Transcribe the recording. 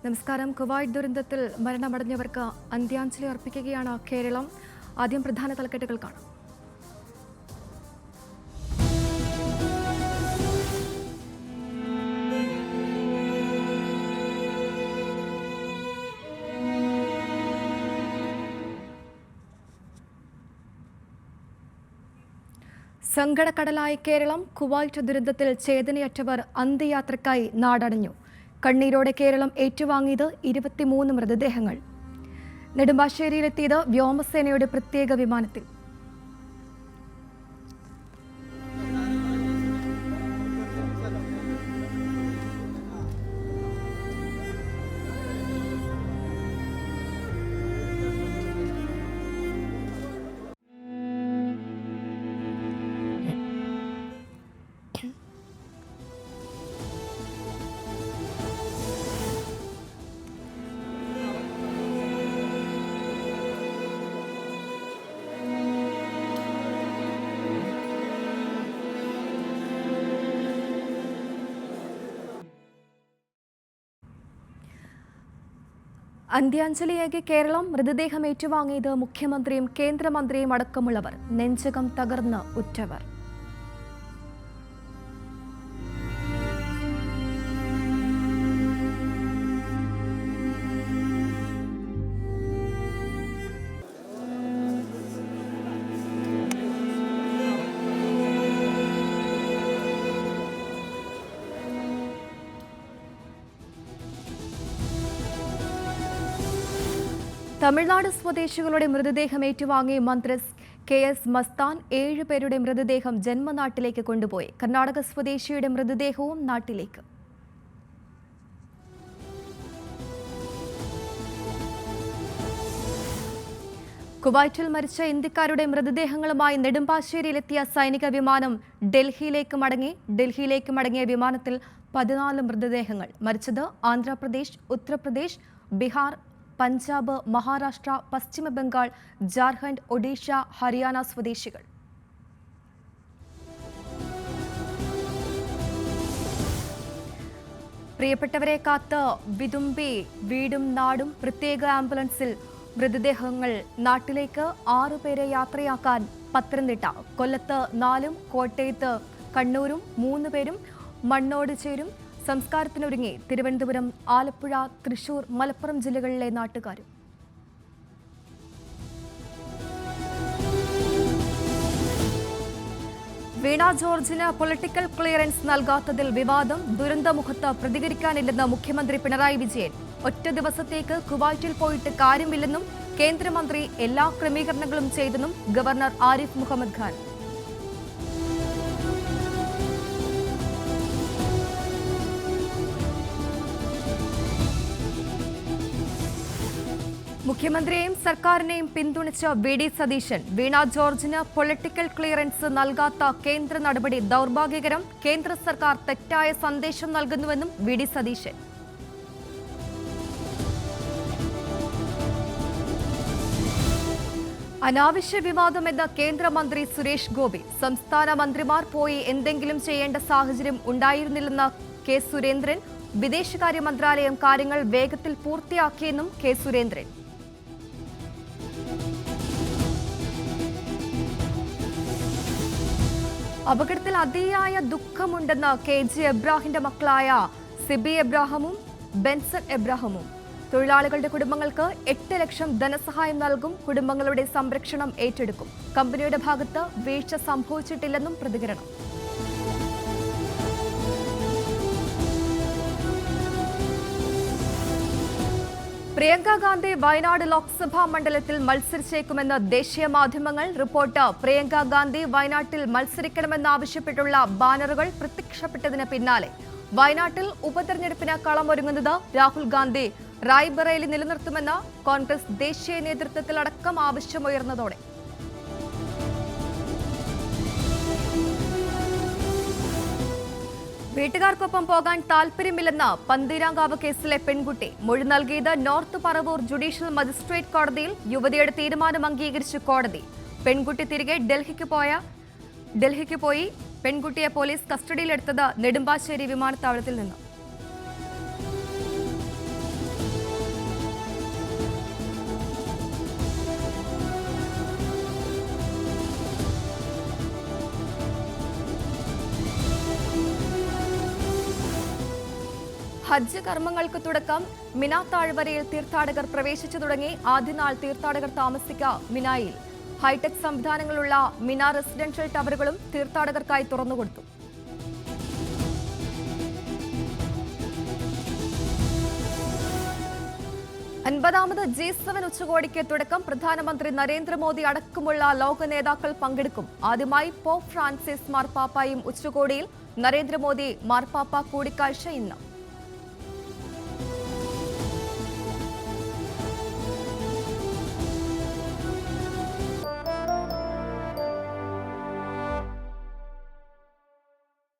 നമസ്കാരം. കുവൈറ്റ് ദുരന്തത്തിൽ മരണമടഞ്ഞവർക്ക് അന്ത്യാഞ്ജലി അർപ്പിക്കുകയാണ് കേരളം. ആദ്യം പ്രധാന തലക്കെട്ടുകൾ കാണാം. സങ്കടക്കടലായ കേരളം. കുവൈറ്റ് ദുരന്തത്തിൽ ചേതനയറ്റവർ അന്ത്യയാത്രയ്ക്കായി നാടടഞ്ഞു. കണ്ണീരോടെ കേരളം ഏറ്റുവാങ്ങിയത് 23 മൃതദേഹങ്ങൾ. നെടുമ്പാശ്ശേരിയിലെത്തിയത് വ്യോമസേനയുടെ പ്രത്യേക വിമാനത്തിൽ. അന്ത്യാഞ്ജലിയേകി കേരളം. മൃതദേഹം ഏറ്റുവാങ്ങിയത് മുഖ്യമന്ത്രിയും കേന്ദ്രമന്ത്രിയും അടക്കമുള്ളവർ. നെഞ്ചകം തകർന്ന് ഉറ്റവർ. തമിഴ്നാട് സ്വദേശികളുടെ മൃതദേഹം ഏറ്റുവാങ്ങി മന്ത്രി KS മസ്താൻ. 7 പേരുടെ മൃതദേഹം ജന്മനാട്ടിലേക്ക് കൊണ്ടുപോയി. കർണാടക സ്വദേശിയുടെ മൃതദേഹവും നാട്ടിലേക്ക്. കുവൈറ്റിൽ മരിച്ച ഇന്ത്യക്കാരുടെ മൃതദേഹങ്ങളുമായി നെടുമ്പാശ്ശേരിയിലെത്തിയ സൈനിക വിമാനം ഡൽഹിയിലേക്ക് മടങ്ങിയ വിമാനത്തിൽ 14 മൃതദേഹങ്ങൾ. മരിച്ചത് ആന്ധ്രാപ്രദേശ്, ഉത്തർപ്രദേശ്, ബീഹാർ, പഞ്ചാബ്, മഹാരാഷ്ട്ര, പശ്ചിമ ബംഗാൾ, ജാർഖണ്ഡ്, ഒഡീഷ, ഹരിയാന സ്വദേശികൾ. പ്രിയപ്പെട്ടവരെ കാത്ത് വിതുമ്പി വീടും നാടും. പ്രത്യേക ആംബുലൻസിൽ മൃതദേഹങ്ങൾ നാട്ടിലേക്ക്. 6 പേരെ യാത്രയാക്കാൻ പത്തനംതിട്ട. കൊല്ലത്ത് 4, കോട്ടയത്ത് കണ്ണൂരും 3 പേരും മണ്ണോട് ചേരും. സംസ്കാരത്തിനൊരുങ്ങി തിരുവനന്തപുരം, ആലപ്പുഴ, തൃശൂർ, മലപ്പുറം ജില്ലകളിലെ നാട്ടുകാരും. വീണ ജോർജിന് പൊളിറ്റിക്കൽ ക്ലിയറൻസ് നൽകാത്തതിൽ വിവാദം. ദുരന്തമുഖത്ത് പ്രതികരിക്കാനില്ലെന്ന് മുഖ്യമന്ത്രി പിണറായി വിജയൻ. ഒറ്റ ദിവസത്തേക്ക് കുവൈറ്റിൽ പോയിട്ട് കാര്യമില്ലെന്നും കേന്ദ്രമന്ത്രി എല്ലാ ക്രമീകരണങ്ങളും ചെയ്തെന്നും ഗവർണർ ആരിഫ് മുഹമ്മദ് ഖാൻ. മുഖ്യമന്ത്രിയെയും സർക്കാരിനെയും പിന്തുണച്ച VD സതീശൻ. വീണ ജോർജിന് പൊളിറ്റിക്കൽ ക്ലിയറൻസ് നൽകാത്ത കേന്ദ്ര നടപടി ദൗർഭാഗ്യകരം. കേന്ദ്ര സർക്കാർ തെറ്റായ സന്ദേശം നൽകുന്നുവെന്നും VD സതീശൻ. അനാവശ്യ വിവാദമെന്ന് കേന്ദ്രമന്ത്രി സുരേഷ് ഗോപി. സംസ്ഥാന മന്ത്രിമാർ പോയി എന്തെങ്കിലും ചെയ്യേണ്ട സാഹചര്യം ഉണ്ടായിരുന്നില്ലെന്ന് കെ സുരേന്ദ്രൻ. വിദേശകാര്യ മന്ത്രാലയം കാര്യങ്ങൾ വേഗത്തിൽ പൂർത്തിയാക്കിയെന്നും കെ സുരേന്ദ്രൻ. അപകടത്തിൽ അതിയായ ദുഃഖമുണ്ടെന്ന് KG എബ്രാഹിന്റെ മക്കളായ സിബി എബ്രാഹിമും ബെൻസൺ എബ്രാഹിമും. തൊഴിലാളികളുടെ കുടുംബങ്ങൾക്ക് 8 ലക്ഷം ധനസഹായം നൽകും. കുടുംബങ്ങളുടെ സംരക്ഷണം ഏറ്റെടുക്കും. കമ്പനിയുടെ ഭാഗത്ത് വീഴ്ച സംഭവിച്ചിട്ടില്ലെന്നും പ്രതികരണം. പ്രിയങ്ക ഗാന്ധി വയനാട് ലോക്സഭാ മണ്ഡലത്തിൽ മത്സരിച്ചേക്കുമെന്ന് ദേശീയ മാധ്യമങ്ങൾ റിപ്പോർട്ട്. പ്രിയങ്ക ഗാന്ധി വയനാട്ടിൽ മത്സരിക്കണമെന്നാവശ്യപ്പെട്ടുള്ള ബാനറുകൾ പ്രത്യക്ഷപ്പെട്ടതിന് പിന്നാലെ വയനാട്ടിൽ ഉപതെരഞ്ഞെടുപ്പിന് കളമൊരുങ്ങുന്നത് രാഹുൽ ഗാന്ധി റായ്ബറേലി നിലനിർത്തുമെന്ന് കോൺഗ്രസ് ദേശീയ നേതൃത്വത്തിലടക്കം ആവശ്യമുയർന്നതോടെ വീട്ടുകാർക്കൊപ്പം പോകാൻ താൽപര്യമില്ലെന്ന പന്തീരാങ്കാവ് കേസിലെ പെൺകുട്ടി. മൊഴി നൽകിയത് നോർത്ത് പറവൂർ ജുഡീഷ്യൽ മജിസ്ട്രേറ്റ് കോടതിയിൽ. യുവതിയുടെ തീരുമാനം അംഗീകരിച്ച് കോടതി. പെൺകുട്ടി തിരികെ ഡൽഹിക്ക് പോയി. പെൺകുട്ടിയെ പോലീസ് കസ്റ്റഡിയിലെടുത്തത് നെടുമ്പാശ്ശേരി വിമാനത്താവളത്തിൽ നിന്ന്. ഹജ്ജ് കർമ്മങ്ങൾക്ക് തുടക്കം മിന താഴ്വരയിൽ തീർത്ഥാടകർ പ്രവേശിച്ചു തുടങ്ങി. ആദ്യനാൾ തീർത്ഥാടകർ താമസിക്ക മിനായിൽ. ഹൈടെക് സംവിധാനങ്ങളുള്ള മിന റെസിഡൻഷ്യൽ ടവറുകളും തീർത്ഥാടകർക്കായി തുറന്നുകൊടുത്തു. അൻപതാമത് G7 ഉച്ചകോടിക്ക് തുടക്കം. പ്രധാനമന്ത്രി നരേന്ദ്രമോദി അടക്കമുള്ള ലോക നേതാക്കൾ പങ്കെടുക്കും. ആദ്യമായി പോപ്പ് ഫ്രാൻസിസ് മാർപ്പാപ്പയും ഉച്ചകോടിയിൽ. നരേന്ദ്രമോദി മാർപ്പാപ്പ കൂടിക്കാഴ്ച ഇന്ന്.